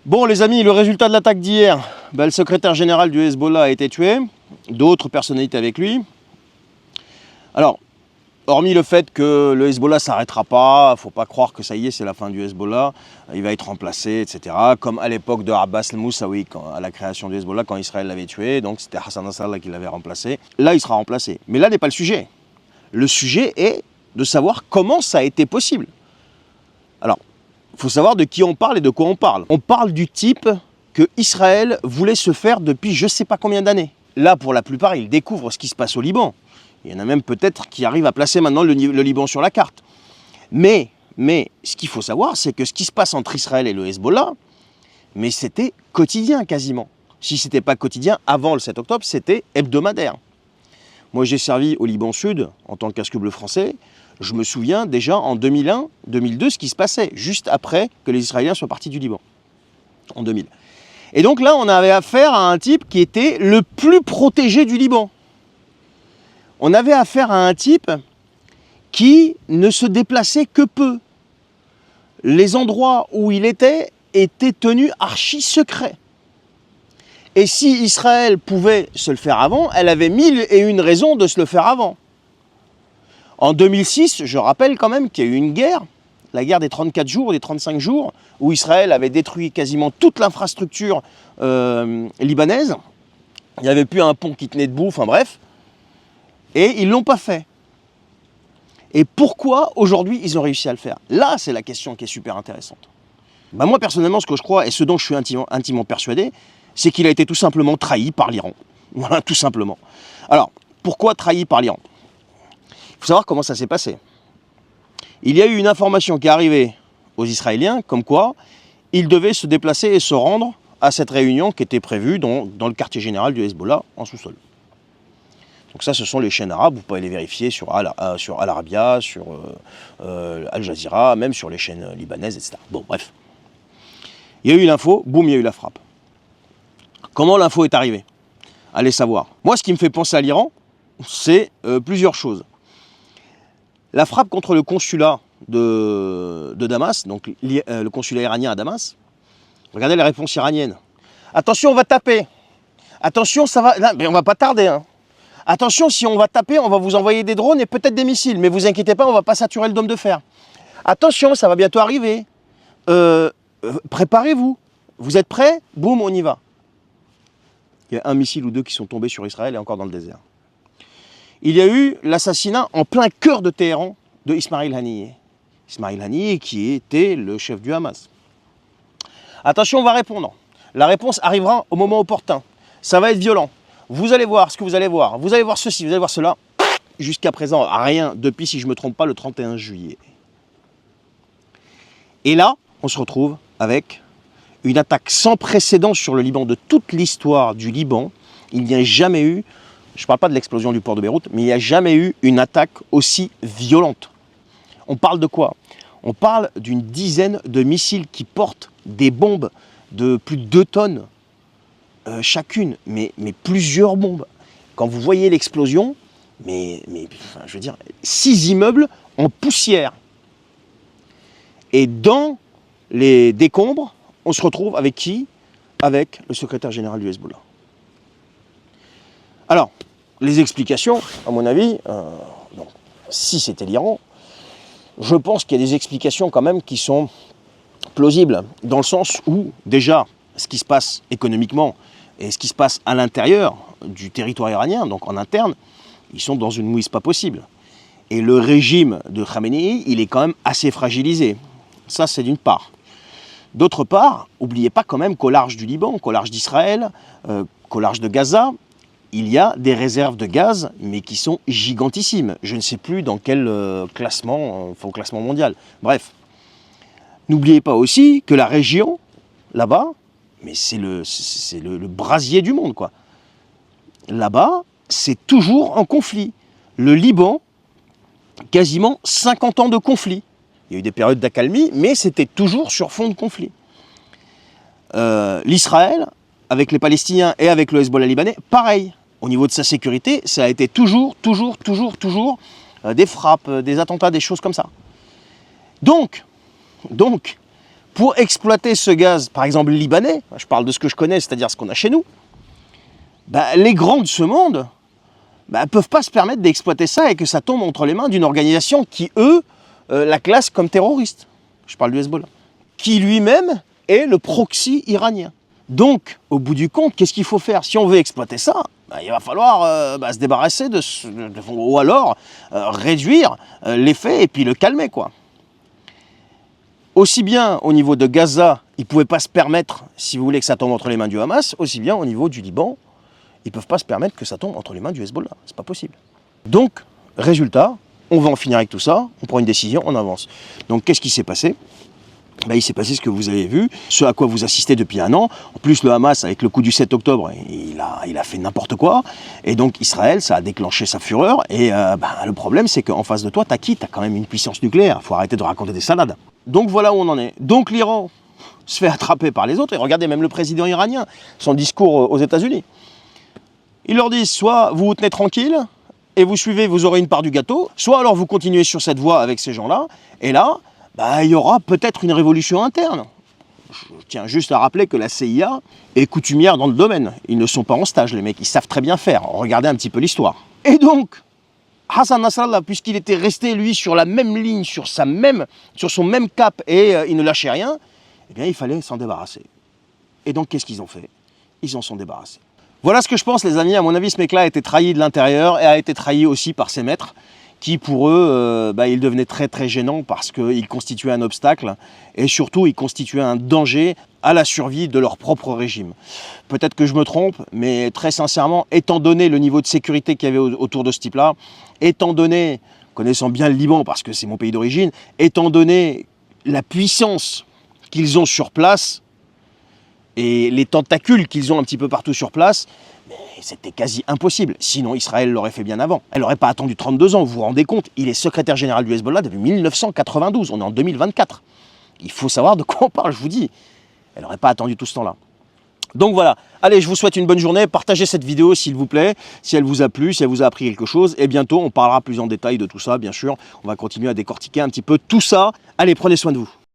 Bon les amis, le résultat de l'attaque d'hier, le secrétaire général du Hezbollah a été tué, d'autres personnalités avec lui. Alors, hormis le fait que le Hezbollah ne s'arrêtera pas, il ne faut pas croire que ça y est, c'est la fin du Hezbollah, il va être remplacé, etc. Comme à l'époque de Abbas el-Moussaoui, à la création du Hezbollah, quand Israël l'avait tué, donc c'était Hassan Nasrallah qui l'avait remplacé. Là, il sera remplacé. Mais là n'est pas le sujet. Le sujet est de savoir comment ça a été possible. Alors, il faut savoir de qui on parle et de quoi on parle. On parle du type que Israël voulait se faire depuis je ne sais pas combien d'années. Là, pour la plupart, ils découvrent ce qui se passe au Liban. Il y en a même peut-être qui arrivent à placer maintenant le Liban sur la carte. Mais ce qu'il faut savoir, c'est que ce qui se passe entre Israël et le Hezbollah, mais c'était quotidien quasiment. Si ce n'était pas quotidien, avant le 7 octobre, c'était hebdomadaire. Moi, j'ai servi au Liban Sud en tant que casque bleu français. Je me souviens déjà en 2001-2002 ce qui se passait, juste après que les Israéliens soient partis du Liban, en 2000. Et donc là, on avait affaire à un type qui était le plus protégé du Liban. On avait affaire à un type qui ne se déplaçait que peu. Les endroits où il était étaient tenus archi secrets. Et si Israël pouvait se le faire avant, elle avait 1001 raisons de se le faire avant. En 2006, je rappelle quand même qu'il y a eu une guerre, la guerre des 34 jours, des 35 jours, où Israël avait détruit quasiment toute l'infrastructure libanaise. Il n'y avait plus un pont qui tenait debout, enfin bref. Et ils ne l'ont pas fait. Et pourquoi aujourd'hui ils ont réussi à le faire? Là, c'est la question qui est super intéressante. Moi, personnellement, ce que je crois, et ce dont je suis intimement persuadé, c'est qu'il a été tout simplement trahi par l'Iran. Voilà, tout simplement. Alors, pourquoi trahi par l'Iran? Il faut savoir comment ça s'est passé. Il y a eu une information qui est arrivée aux Israéliens, comme quoi ils devaient se déplacer et se rendre à cette réunion qui était prévue dans le quartier général du Hezbollah, en sous-sol. Donc ça, ce sont les chaînes arabes, vous pouvez les vérifier sur Al Arabiya, sur Al Jazeera, même sur les chaînes libanaises, etc. Bon, bref. Il y a eu l'info, boum, il y a eu la frappe. Comment l'info est arrivée? Allez savoir. Moi, ce qui me fait penser à l'Iran, c'est plusieurs choses. La frappe contre le consulat de Damas, donc le consulat iranien à Damas, regardez les réponses iraniennes. Attention, on va taper. Attention, ça va... Non, mais on va pas tarder, hein. Attention, si on va taper, on va vous envoyer des drones et peut-être des missiles. Mais vous inquiétez pas, on ne va pas saturer le dôme de fer. Attention, ça va bientôt arriver. Préparez-vous. Vous êtes prêts? Boum, on y va. Il y a un missile ou deux qui sont tombés sur Israël et encore dans le désert. Il y a eu l'assassinat en plein cœur de Téhéran de Ismail Haniyeh. Ismail Haniyeh qui était le chef du Hamas. Attention, on va répondre. La réponse arrivera au moment opportun. Ça va être violent. Vous allez voir ce que vous allez voir. Vous allez voir ceci, vous allez voir cela. Jusqu'à présent, rien depuis, si je ne me trompe pas, le 31 juillet. Et là, on se retrouve avec une attaque sans précédent sur le Liban de toute l'histoire du Liban. Il n'y a jamais eu, je ne parle pas de l'explosion du port de Beyrouth, mais il n'y a jamais eu une attaque aussi violente. On parle de quoi? On parle d'une dizaine de missiles qui portent des bombes de plus de 2 tonnes. Chacune, mais plusieurs bombes. Quand vous voyez l'explosion, enfin, je veux dire, 6 immeubles en poussière. Et dans les décombres, on se retrouve avec qui? Avec le secrétaire général du Hezbollah. Alors, les explications, à mon avis, si c'était l'Iran, je pense qu'il y a des explications quand même qui sont plausibles, dans le sens où, déjà, ce qui se passe économiquement, et ce qui se passe à l'intérieur du territoire iranien, donc en interne, ils sont dans une mouise pas possible. Et le régime de Khamenei, il est quand même assez fragilisé. Ça, c'est d'une part. D'autre part, n'oubliez pas quand même qu'au large du Liban, qu'au large d'Israël, qu'au large de Gaza, il y a des réserves de gaz, mais qui sont gigantissimes. Je ne sais plus dans quel classement, au classement mondial. Bref. N'oubliez pas aussi que la région, là-bas, mais c'est le brasier du monde, quoi. Là-bas, c'est toujours en conflit. Le Liban, quasiment 50 ans de conflit. Il y a eu des périodes d'accalmie, mais c'était toujours sur fond de conflit. L'Israël, avec les Palestiniens et avec le Hezbollah libanais, pareil. Au niveau de sa sécurité, ça a été toujours des frappes, des attentats, des choses comme ça. Donc, pour exploiter ce gaz, par exemple libanais, je parle de ce que je connais, c'est-à-dire ce qu'on a chez nous, bah, les grands de ce monde ne peuvent pas se permettre d'exploiter ça et que ça tombe entre les mains d'une organisation qui, eux, la classe comme terroriste. Je parle du Hezbollah. Qui lui-même est le proxy iranien. Donc, au bout du compte, qu'est-ce qu'il faut faire? Si on veut exploiter ça, il va falloir se débarrasser ou alors réduire l'effet et puis le calmer, quoi. Aussi bien au niveau de Gaza, ils ne pouvaient pas se permettre, si vous voulez, que ça tombe entre les mains du Hamas, aussi bien au niveau du Liban, ils ne peuvent pas se permettre que ça tombe entre les mains du Hezbollah. C'est pas possible. Donc, résultat, on va en finir avec tout ça, on prend une décision, on avance. Donc, qu'est-ce qui s'est passé? Il s'est passé ce que vous avez vu, ce à quoi vous assistez depuis un an. En plus, le Hamas, avec le coup du 7 octobre, il a fait n'importe quoi. Et donc, Israël, ça a déclenché sa fureur. Et le problème, c'est qu'en face de toi, t'as qui? T'as quand même une puissance nucléaire. Faut arrêter de raconter des salades. Donc, voilà où on en est. Donc, l'Iran se fait attraper par les autres. Et regardez, même le président iranien, son discours aux États-Unis. Ils leur disent, soit vous vous tenez tranquille, et vous suivez, vous aurez une part du gâteau, soit alors vous continuez sur cette voie avec ces gens-là, et là, il y aura peut-être une révolution interne. Je tiens juste à rappeler que la CIA est coutumière dans le domaine. Ils ne sont pas en stage, les mecs, ils savent très bien faire. Regardez un petit peu l'histoire. Et donc, Hassan Nasrallah, puisqu'il était resté, lui, sur la même ligne, sur son même cap, et il ne lâchait rien, eh bien, il fallait s'en débarrasser. Et donc, qu'est-ce qu'ils ont fait? Ils s'en sont débarrassés. Voilà ce que je pense, les amis. À mon avis, ce mec-là a été trahi de l'intérieur et a été trahi aussi par ses maîtres qui, pour eux, il devenait très très gênant parce qu'il constituait un obstacle et surtout, il constituait un danger à la survie de leur propre régime. Peut-être que je me trompe, mais très sincèrement, étant donné le niveau de sécurité qu'il y avait autour de ce type-là, étant donné, connaissant bien le Liban parce que c'est mon pays d'origine, étant donné la puissance qu'ils ont sur place, et les tentacules qu'ils ont un petit peu partout sur place, c'était quasi impossible. Sinon, Israël l'aurait fait bien avant. Elle n'aurait pas attendu 32 ans, vous vous rendez compte? Il est secrétaire général du Hezbollah depuis 1992, on est en 2024. Il faut savoir de quoi on parle, je vous dis. Elle n'aurait pas attendu tout ce temps-là. Donc voilà, allez, je vous souhaite une bonne journée. Partagez cette vidéo, s'il vous plaît, si elle vous a plu, si elle vous a appris quelque chose. Et bientôt, on parlera plus en détail de tout ça, bien sûr. On va continuer à décortiquer un petit peu tout ça. Allez, prenez soin de vous.